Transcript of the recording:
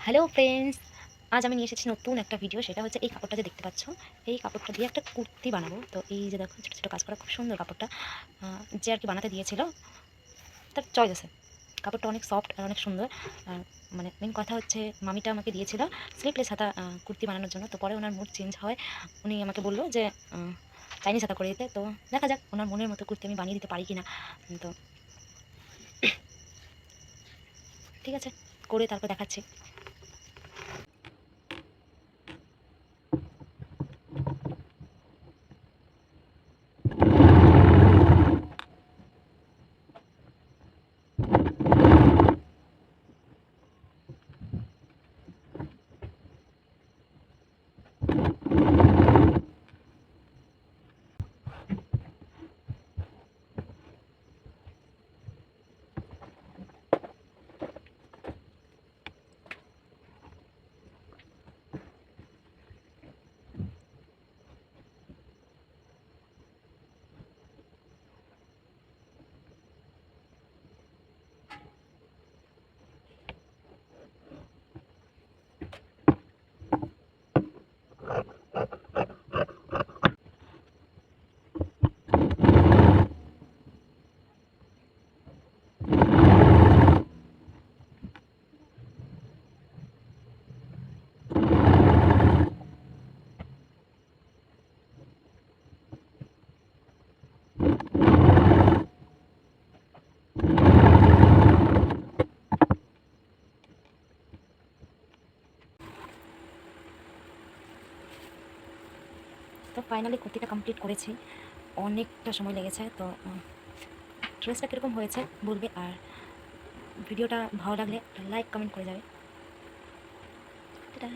Hello friends, আজ আমি নিয়ে এসেছি নতুন একটা ভিডিও। সেটা হচ্ছে এই কাপড়টা যে দেখতে পাচ্ছ, এই কাপড়টা দিয়ে একটা কুর্তি বানাবো। তো এই যে দেখো ছোটো ছোটো কাজ করা, খুব সুন্দর কাপড়টা। যে আর কি বানাতে দিয়েছিল, তার চয়েস আছে। কাপড়টা অনেক সফট আর অনেক সুন্দর। আর মানে মেন কথা হচ্ছে, মামিটা আমাকে দিয়েছিল স্লিপলেস হাতা কুর্তি বানানোর জন্য। তো পরে ওনার মুড চেঞ্জ হয়, উনি আমাকে বললো যে চাইনিজ হাতা করে দিতে। তো দেখা যাক ওনার মনের মতো কুর্তি আমি বানিয়ে দিতে পারি কি না। তো ঠিক আছে, করে তারপর দেখাচ্ছি। তো ফাইনালি কুর্তিটা কমপ্লিট করেছি, অনেকটা সময় লেগেছে। তো ড্রেসটা কীরকম হয়েছে বলবে, আর ভিডিওটা ভালো লাগলে লাইক কমেন্ট করে যাবে। এটা